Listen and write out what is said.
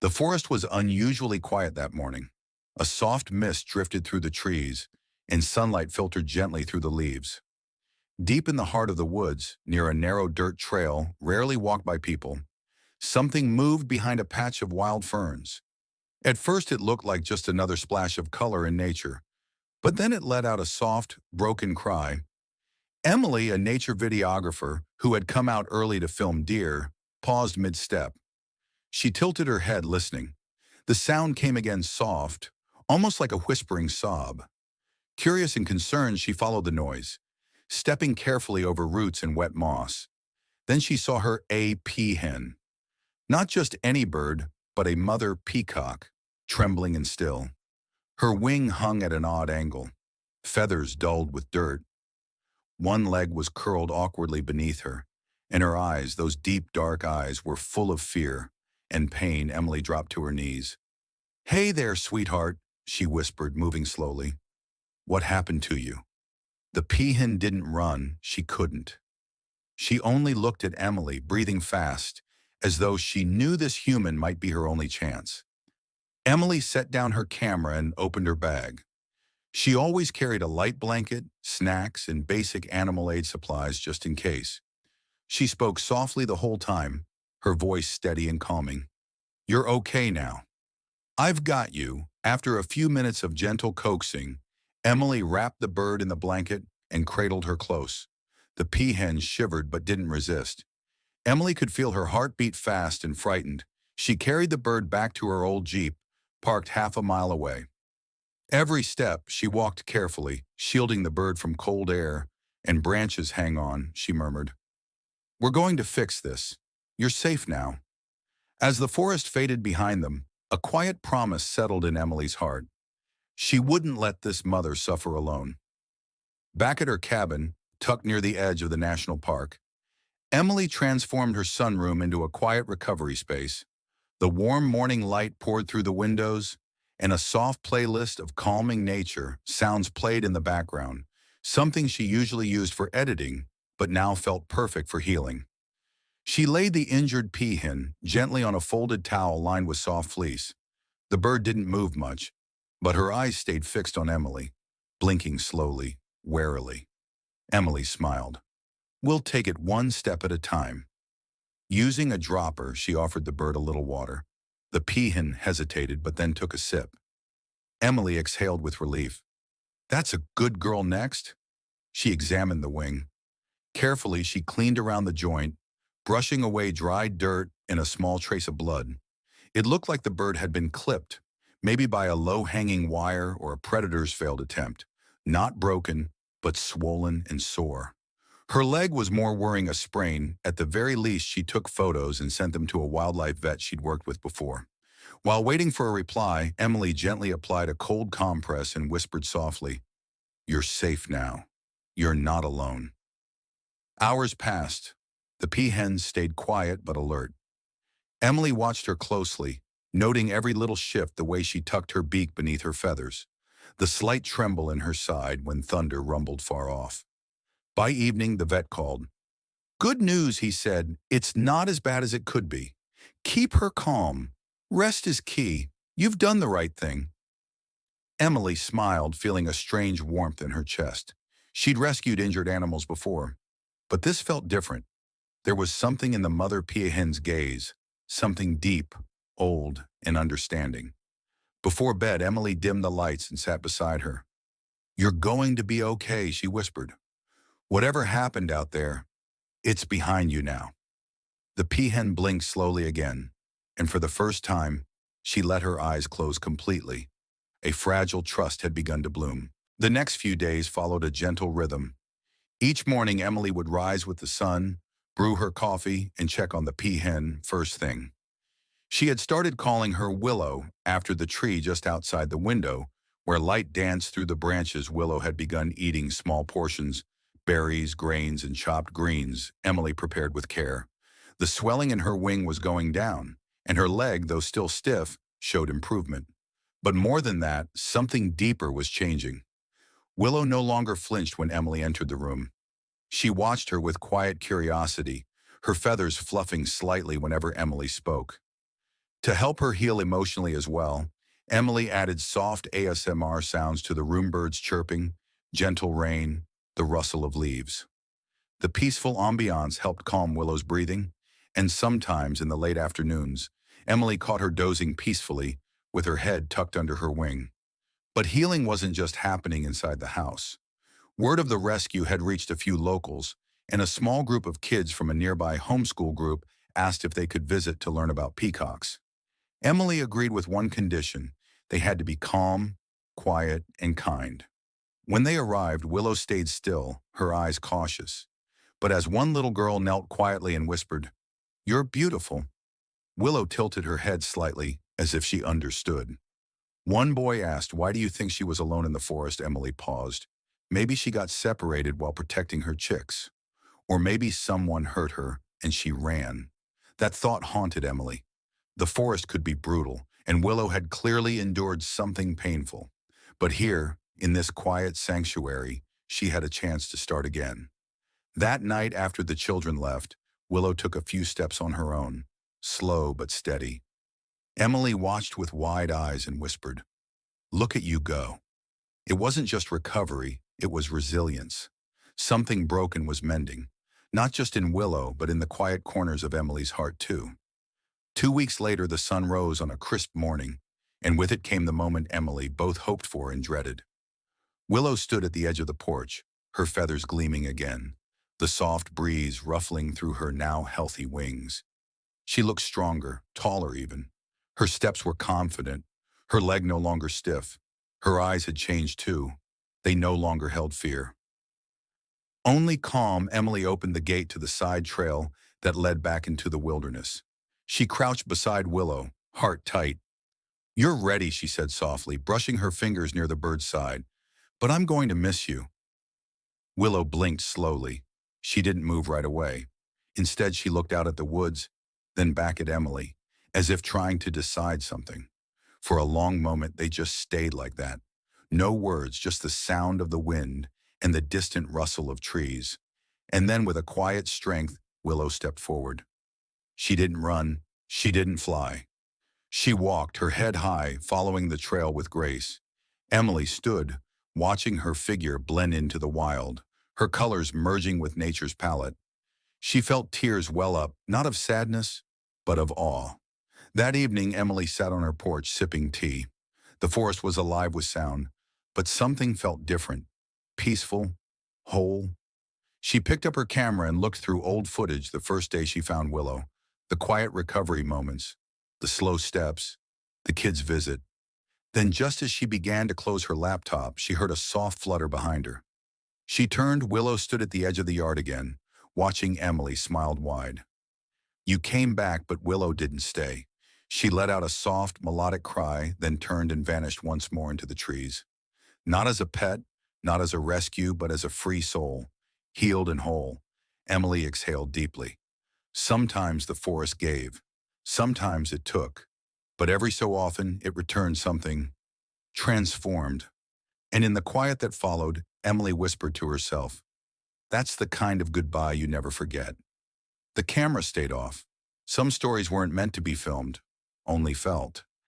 The forest was unusually quiet that morning. A soft mist drifted through the trees, and sunlight filtered gently through the leaves. Deep in the heart of the woods, near a narrow dirt trail rarely walked by people, something moved behind a patch of wild ferns. At first it looked like just another splash of color in nature, but then it let out a soft, broken cry. Emily, a nature videographer who had come out early to film deer, paused mid-step. She tilted her head, listening. The sound came again soft, almost like a whispering sob. Curious and concerned, she followed the noise, stepping carefully over roots and wet moss. Then she saw her peahen. Not just any bird, but a mother peacock, trembling and still. Her wing hung at an odd angle, feathers dulled with dirt. One leg was curled awkwardly beneath her, and her eyes, those deep dark eyes, were full of fear and pain. Emily dropped to her knees. "Hey there, sweetheart," she whispered, moving slowly. "What happened to you?" The peahen didn't run, she couldn't. She only looked at Emily, breathing fast, as though she knew this human might be her only chance. Emily set down her camera and opened her bag. She always carried a light blanket, snacks, and basic animal aid supplies just in case. She spoke softly the whole time, her voice steady and calming. "You're okay now. I've got you." After a few minutes of gentle coaxing, Emily wrapped the bird in the blanket and cradled her close. The peahen shivered but didn't resist. Emily could feel her heart beat fast and frightened. She carried the bird back to her old Jeep, parked half a mile away. Every step, she walked carefully, shielding the bird from cold air and branches. "Hang on," she murmured. "We're going to fix this. You're safe now." As the forest faded behind them, a quiet promise settled in Emily's heart. She wouldn't let this mother suffer alone. Back at her cabin, tucked near the edge of the national park, Emily transformed her sunroom into a quiet recovery space. The warm morning light poured through the windows, and a soft playlist of calming nature sounds played in the background, something she usually used for editing, but now felt perfect for healing. She laid the injured peahen gently on a folded towel lined with soft fleece. The bird didn't move much, but her eyes stayed fixed on Emily, blinking slowly, warily. Emily smiled. "We'll take it one step at a time." Using a dropper, she offered the bird a little water. The peahen hesitated but then took a sip. Emily exhaled with relief. "That's a good girl." Next, she examined the wing. Carefully, she cleaned around the joint, brushing away dried dirt and a small trace of blood. It looked like the bird had been clipped, maybe by a low-hanging wire or a predator's failed attempt. Not broken, but swollen and sore. Her leg was more worrying, a sprain. At the very least, she took photos and sent them to a wildlife vet she'd worked with before. While waiting for a reply, Emily gently applied a cold compress and whispered softly, "You're safe now. You're not alone." Hours passed. The peahen stayed quiet but alert. Emily watched her closely, noting every little shift, the way she tucked her beak beneath her feathers, the slight tremble in her side when thunder rumbled far off. By evening, the vet called. "Good news," he said. "It's not as bad as it could be. Keep her calm. Rest is key. You've done the right thing." Emily smiled, feeling a strange warmth in her chest. She'd rescued injured animals before, but this felt different. There was something in the mother peahen's gaze, something deep, old, and understanding. Before bed, Emily dimmed the lights and sat beside her. "You're going to be okay," she whispered. "Whatever happened out there, it's behind you now." The peahen blinked slowly again, and for the first time, she let her eyes close completely. A fragile trust had begun to bloom. The next few days followed a gentle rhythm. Each morning, Emily would rise with the sun, brew her coffee, and check on the peahen first thing. She had started calling her Willow after the tree just outside the window, where light danced through the branches. Willow had begun eating small portions, berries, grains, and chopped greens Emily prepared with care. The swelling in her wing was going down, and her leg, though still stiff, showed improvement. But more than that, something deeper was changing. Willow no longer flinched when Emily entered the room. She watched her with quiet curiosity, her feathers fluffing slightly whenever Emily spoke. To help her heal emotionally as well, Emily added soft ASMR sounds to the room, birds chirping, gentle rain, the rustle of leaves. The peaceful ambiance helped calm Willow's breathing, and sometimes in the late afternoons, Emily caught her dozing peacefully with her head tucked under her wing. But healing wasn't just happening inside the house. Word of the rescue had reached a few locals, and a small group of kids from a nearby homeschool group asked if they could visit to learn about peacocks. Emily agreed with one condition: they had to be calm, quiet, and kind. When they arrived, Willow stayed still, her eyes cautious. But as one little girl knelt quietly and whispered, "You're beautiful," Willow tilted her head slightly, as if she understood. One boy asked, "Why do you think she was alone in the forest?" Emily paused. Maybe she got separated while protecting her chicks. Or maybe someone hurt her and she ran. That thought haunted Emily. The forest could be brutal, and Willow had clearly endured something painful. But here, in this quiet sanctuary, she had a chance to start again. That night after the children left, Willow took a few steps on her own, slow but steady. Emily watched with wide eyes and whispered, "Look at you go." It wasn't just recovery, it was resilience. Something broken was mending, not just in Willow, but in the quiet corners of Emily's heart too. 2 weeks later, the sun rose on a crisp morning, and with it came the moment Emily both hoped for and dreaded. Willow stood at the edge of the porch, her feathers gleaming again, the soft breeze ruffling through her now healthy wings. She looked stronger, taller even. Her steps were confident, her leg no longer stiff. Her eyes had changed too. They no longer held fear. Only calm, Emily opened the gate to the side trail that led back into the wilderness. She crouched beside Willow, heart tight. "You're ready," she said softly, brushing her fingers near the bird's side. "But I'm going to miss you." Willow blinked slowly. She didn't move right away. Instead, she looked out at the woods, then back at Emily, as if trying to decide something. For a long moment, they just stayed like that. No words, just the sound of the wind and the distant rustle of trees. And then with a quiet strength, Willow stepped forward. She didn't run. She didn't fly. She walked, her head high, following the trail with grace. Emily stood, watching her figure blend into the wild, her colors merging with nature's palette. She felt tears well up, not of sadness, but of awe. That evening, Emily sat on her porch sipping tea. The forest was alive with sound, but something felt different, peaceful, whole. She picked up her camera and looked through old footage the first day she found Willow, the quiet recovery moments, the slow steps, the kids' visit. Then just as she began to close her laptop, she heard a soft flutter behind her. She turned. Willow stood at the edge of the yard again, watching. Emily smiled wide. "You came back," but Willow didn't stay. She let out a soft, melodic cry, then turned and vanished once more into the trees. Not as a pet, not as a rescue, but as a free soul, healed and whole. Emily exhaled deeply. Sometimes the forest gave, sometimes it took, but every so often it returned something transformed. And in the quiet that followed, Emily whispered to herself, "That's the kind of goodbye you never forget." The camera stayed off. Some stories weren't meant to be filmed, only felt.